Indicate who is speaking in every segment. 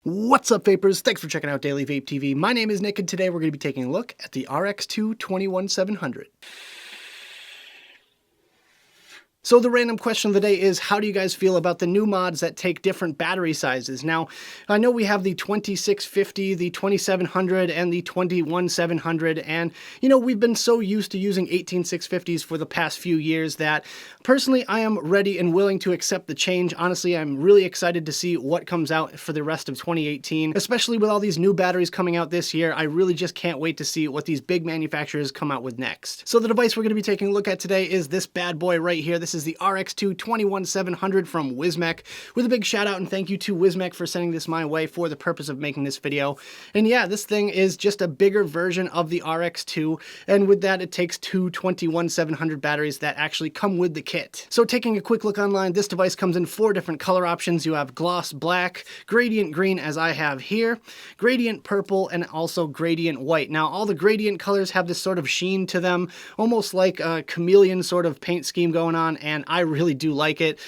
Speaker 1: What's up, vapors? Thanks for checking out Daily Vape TV. My name is Nick, and today we're going to be taking a look at the RX2 21700. So the random question of the day is, how do you guys feel about the new mods that take different battery sizes? Now, I know we have the 2650, the 2700, and the 21700, and we've been so used to using 18650s for the past few years that personally I am ready and willing to accept the change. Honestly, I'm really excited to see what comes out for the rest of 2018, especially with all these new batteries coming out this year. I really just can't wait to see what these big manufacturers come out with next. So the device we're going to be taking a look at today is this bad boy right here. This is the RX2 21700 from Wismec, with a big shout out and thank you to Wismec for sending this my way for the purpose of making this video. And yeah, this thing is just a bigger version of the RX2, and with that it takes two 21700 batteries that actually come with the kit. So taking a quick look online, this device comes in 4 different color options. You have gloss black, gradient green as I have here, gradient purple, and also gradient white. Now all the gradient colors have this sort of sheen to them, almost like a chameleon sort of paint scheme going on, and I really do like it.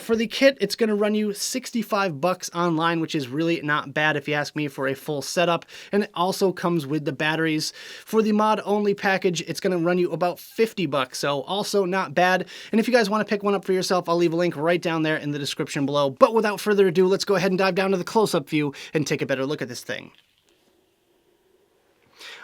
Speaker 1: For the kit, it's going to run you $65 online, which is really not bad if you ask me for a full setup, and it also comes with the batteries. For the mod only package, it's going to run you about $50, so also not bad. And if you guys want to pick one up for yourself, I'll leave a link right down there in the description below. But without further ado, let's go ahead and dive down to the close-up view and take a better look at this thing.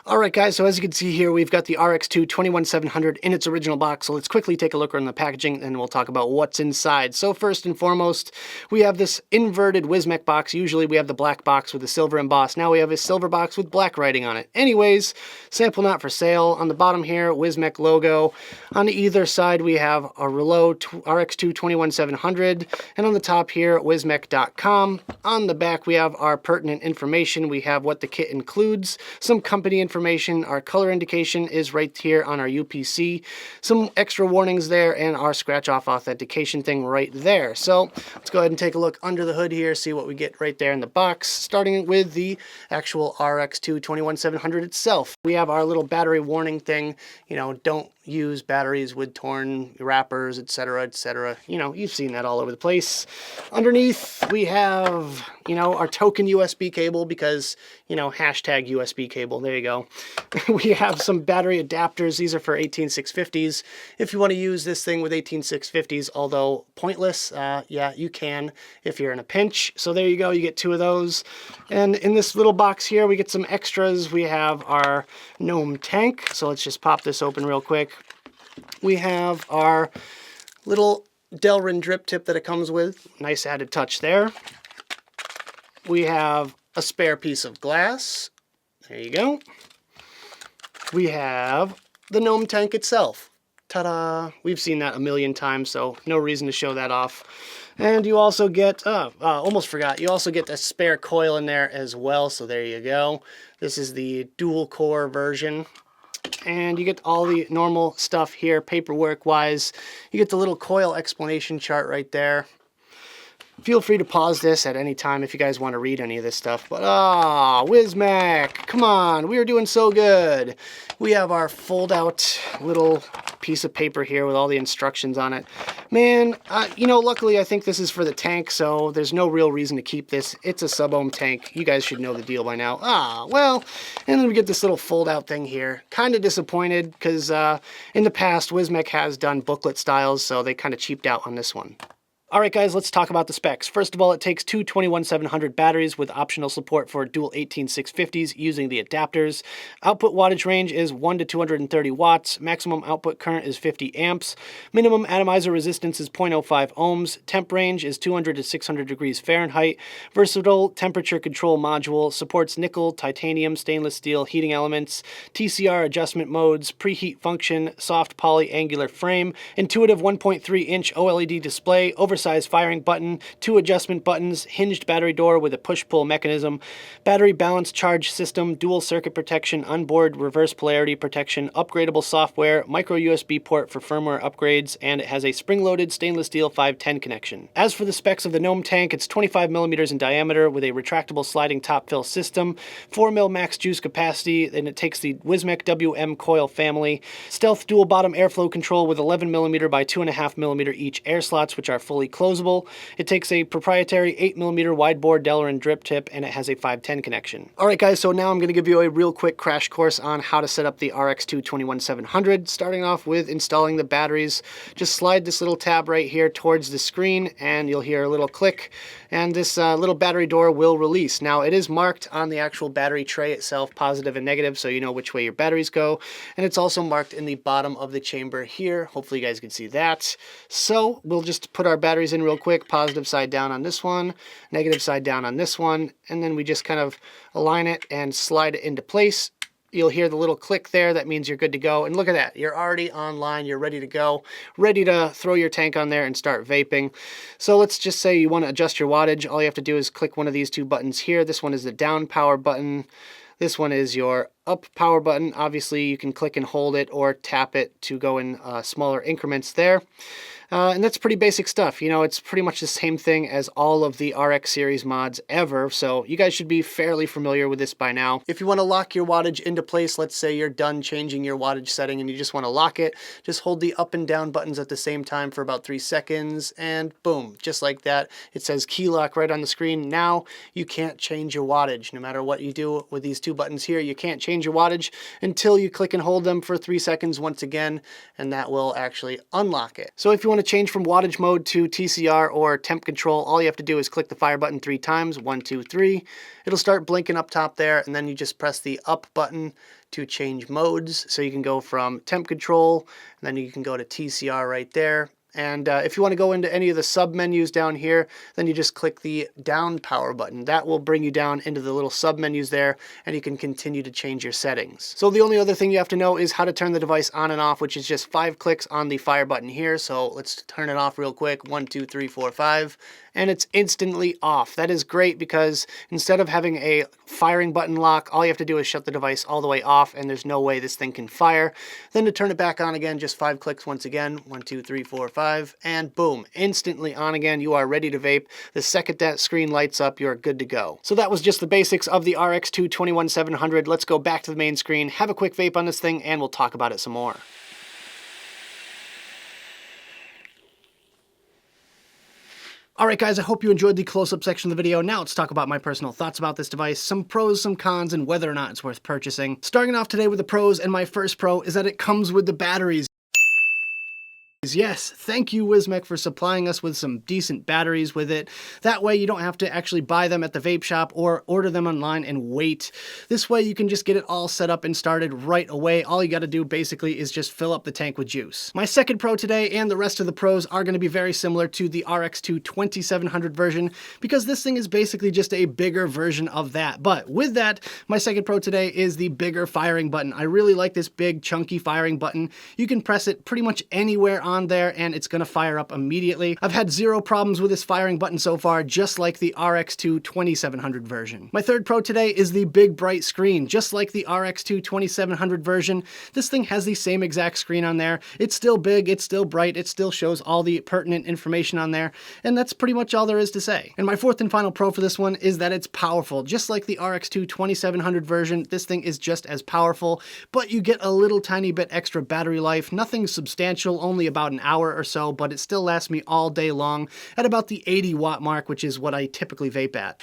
Speaker 1: Alright guys, so as you can see here, we've got the RX2 21700 in its original box, so let's quickly take a look around the packaging and we'll talk about what's inside. So first and foremost, we have this inverted Wismec box. Usually we have the black box with the silver emboss. Now we have a silver box with black writing on it. Anyways, sample not for sale. On the bottom here, Wismec logo. On either side we have a reuleaux RX2 21700, and on the top here, wismec.com. On the back we have our pertinent information. We have what the kit includes, some company information. Our color indication is right here on our UPC, some extra warnings there, and our scratch off authentication thing right there. So let's go ahead and take a look under the hood here, see what we get right there in the box, starting with the actual RX2 21700 itself. We have our little battery warning thing, don't use batteries with torn wrappers, etc., etc. You've seen that all over the place. Underneath we have our token USB cable, because hashtag USB cable, there you go. We have some battery adapters. These are for 18650s. If you want to use this thing with 18650s, although pointless, yeah, you can if you're in a pinch. So there you go, you get 2 of those. And in this little box here we get some extras. We have our gnome tank, so let's just pop this open real quick. We have our little Delrin drip tip that it comes with. Nice added touch there. We have a spare piece of glass. There you go. We have the gnome tank itself. Ta-da! We've seen that a million times, so no reason to show that off. And you also get, almost forgot, you also get a spare coil in there as well, so there you go. This is the dual core version. And you get all the normal stuff here, paperwork-wise. You get the little coil explanation chart right there. Feel free to pause this at any time if you guys want to read any of this stuff. But, Wismec, come on, we are doing so good. We have our fold-out little piece of paper here with all the instructions on it. Man, luckily I think this is for the tank, so there's no real reason to keep this. It's a sub-ohm tank. You guys should know the deal by now. Well, and then we get this little fold-out thing here. Kind of disappointed, because in the past, Wismec has done booklet styles, so they kind of cheaped out on this one. Alright guys, let's talk about the specs. First of all, it takes 2 21700 batteries with optional support for dual 18650s using the adapters. Output wattage range is 1 to 230 watts. Maximum output current is 50 amps. Minimum atomizer resistance is 0.05 ohms. Temp range is 200 to 600 degrees Fahrenheit. Versatile temperature control module. Supports nickel, titanium, stainless steel heating elements. TCR adjustment modes. Preheat function. Soft poly angular frame. Intuitive 1.3-inch OLED display. Oversized firing button, 2 adjustment buttons, hinged battery door with a push-pull mechanism, battery balance charge system, dual circuit protection, onboard reverse polarity protection, upgradable software, micro USB port for firmware upgrades, and it has a spring-loaded stainless steel 510 connection. As for the specs of the gnome tank, it's 25 millimeters in diameter with a retractable sliding top fill system, 4 mil max juice capacity, and it takes the Wismec WM coil family, stealth dual bottom airflow control with 11 millimeter by 2.5 millimeter each air slots, which are fully fully closable. It takes a proprietary 8mm wide bore Delrin drip tip, and it has a 510 connection. Alright guys, so now I'm going to give you a real quick crash course on how to set up the RX2 21700, starting off with installing the batteries. Just slide this little tab right here towards the screen, and you'll hear a little click, and this little battery door will release. Now, it is marked on the actual battery tray itself, positive and negative, so you know which way your batteries go, and it's also marked in the bottom of the chamber here. Hopefully you guys can see that. So we'll just put our batteries in real quick, positive side down on this one, negative side down on this one, and then we just kind of align it and slide it into place. You'll hear the little click there. That means you're good to go. And look at that. You're already online. You're ready to go. Ready to throw your tank on there and start vaping. So let's just say you want to adjust your wattage. All you have to do is click one of these two buttons here. This one is the down power button. This one is your up power button. Obviously, you can click and hold it or tap it to go in smaller increments there. And that's pretty basic stuff. You know, it's pretty much the same thing as all of the RX series mods ever, so you guys should be fairly familiar with this by now. If you want to lock your wattage into place, let's say you're done changing your wattage setting and you just want to lock it, just hold the up and down buttons at the same time for about 3 seconds, and boom, just like that. It says key lock right on the screen. Now you can't change your wattage. No matter what you do with these two buttons here, you can't change your wattage until you click and hold them for 3 seconds once again, and that will actually unlock it. So if you want to change from wattage mode to TCR or temp control, all you have to do is click the fire button 3 times, 1, 2, 3. It'll start blinking up top there, and then you just press the up button to change modes. So you can go from temp control, and then you can go to TCR right there. And if you want to go into any of the sub menus down here, then you just click the down power button. That will bring you down into the little sub menus there, and you can continue to change your settings. So the only other thing you have to know is how to turn the device on and off, which is just 5 clicks on the fire button here. So let's turn it off real quick. 1, 2, 3, 4, 5. And it's instantly off. That is great because instead of having a firing button lock, all you have to do is shut the device all the way off, and there's no way this thing can fire. Then to turn it back on again, just 5 clicks once again. 1, 2, 3, 4, 5, and boom, instantly on again. You are ready to vape. The second that screen lights up, you're good to go. So that was just the basics of the RX2 21700. Let's go back to the main screen, have a quick vape on this thing, and we'll talk about it some more. Alright guys, I hope you enjoyed the close-up section of the video. Now let's talk about my personal thoughts about this device, some pros, some cons, and whether or not it's worth purchasing. Starting off today with the pros, and my first pro is that it comes with the batteries. Yes, thank you Wismec for supplying us with some decent batteries with it. That way you don't have to actually buy them at the vape shop or order them online and wait. This way you can just get it all set up and started right away. All you got to do basically is just fill up the tank with juice. My second pro today, and the rest of the pros, are going to be very similar to the RX2 2700 version, because this thing is basically just a bigger version of that. But with that, my second pro today is the bigger firing button. I really like this big chunky firing button. You can press it pretty much anywhere on there and it's going to fire up immediately. I've had 0 problems with this firing button so far, just like the RX2 2700 version. My third pro today is the big bright screen. Just like the RX2 2700 version, this thing has the same exact screen on there. It's still big, it's still bright, it still shows all the pertinent information on there, and that's pretty much all there is to say. And my fourth and final pro for this one is that it's powerful. Just like the RX2 2700 version, this thing is just as powerful, but you get a little tiny bit extra battery life. Nothing substantial, only about an hour or so, but it still lasts me all day long at about the 80 watt mark, which is what I typically vape at.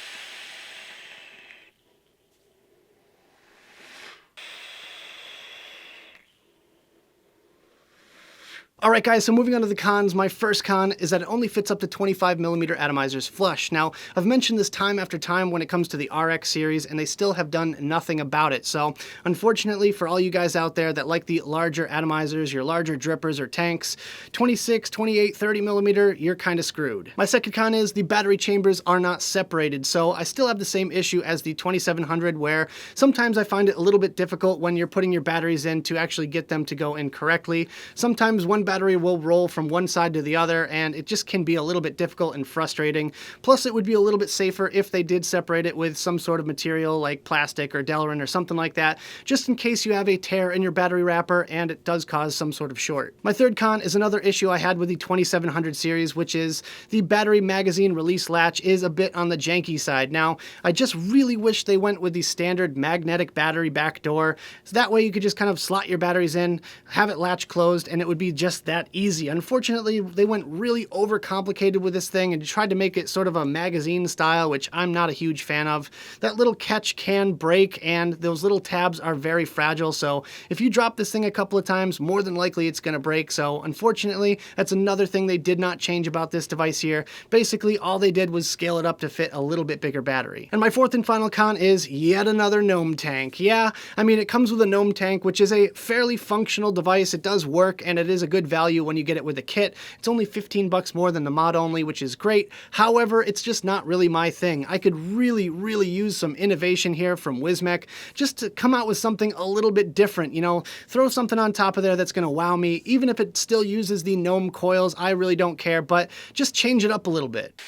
Speaker 1: Alright guys, so moving on to the cons, my first con is that it only fits up to 25mm atomizers flush. Now, I've mentioned this time after time when it comes to the RX series, and they still have done nothing about it. So, unfortunately, for all you guys out there that like the larger atomizers, your larger drippers or tanks, 26, 28, 30mm, you're kind of screwed. My second con is the battery chambers are not separated, so I still have the same issue as the 2700, where sometimes I find it a little bit difficult when you're putting your batteries in to actually get them to go in correctly. Sometimes one battery will roll from one side to the other, and it just can be a little bit difficult and frustrating. Plus, it would be a little bit safer if they did separate it with some sort of material like plastic or Delrin or something like that, just in case you have a tear in your battery wrapper and it does cause some sort of short. My third con is another issue I had with the 2700 series, which is the battery magazine release latch is a bit on the janky side. Now, I just really wish they went with the standard magnetic battery back door, so that way you could just kind of slot your batteries in, have it latch closed, and it would be just just that easy. Unfortunately, they went really overcomplicated with this thing and tried to make it sort of a magazine style, which I'm not a huge fan of. That little catch can break, and those little tabs are very fragile, so if you drop this thing a couple of times, more than likely it's going to break. So unfortunately, that's another thing they did not change about this device here. Basically, all they did was scale it up to fit a little bit bigger battery. And my fourth and final con is yet another gnome tank. Yeah, I mean, it comes with a gnome tank, which is a fairly functional device. It does work, and it is a good value when you get it with a kit. It's only 15 bucks more than the mod only, which is great. However, it's just not really my thing. I could really use some innovation here from Wismec, just to come out with something a little bit different, you know, throw something on top of there that's going to wow me. Even if it still uses the gnome coils, I really don't care, but just change it up a little bit.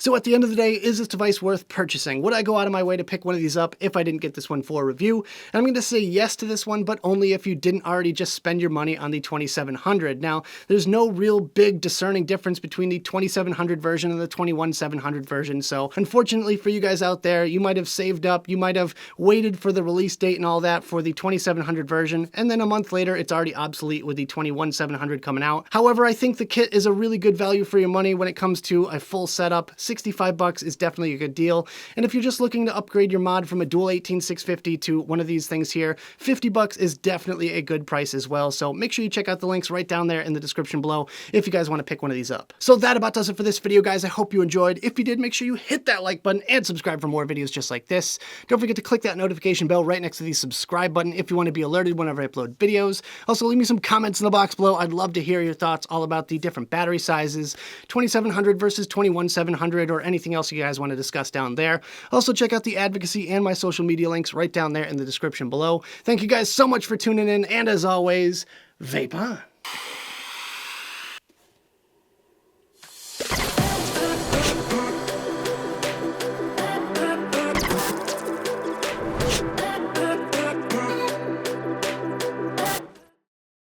Speaker 1: So at the end of the day, is this device worth purchasing? Would I go out of my way to pick one of these up if I didn't get this one for a review? And I'm going to say yes to this one, but only if you didn't already just spend your money on the 2700. Now, there's no real big discerning difference between the 2700 version and the 21700 version. So unfortunately for you guys out there, you might have saved up, you might have waited for the release date and all that for the 2700 version, and then a month later, it's already obsolete with the 21700 coming out. However, I think the kit is a really good value for your money when it comes to a full setup. 65 bucks is definitely a good deal. And if you're just looking to upgrade your mod from a dual 18650 to one of these things here, 50 bucks is definitely a good price as well. So make sure you check out the links right down there in the description below if you guys want to pick one of these up. So that about does it for this video, guys. I hope you enjoyed. If you did, make sure you hit that like button and subscribe for more videos just like this. Don't forget to click that notification bell right next to the subscribe button if you want to be alerted whenever I upload videos. Also, leave me some comments in the box below. I'd love to hear your thoughts all about the different battery sizes, 2700 versus 21700, or anything else you guys want to discuss down there. Also, check out the advocacy and my social media links right down there in the description below. Thank you guys so much for tuning in, and as always, vape on.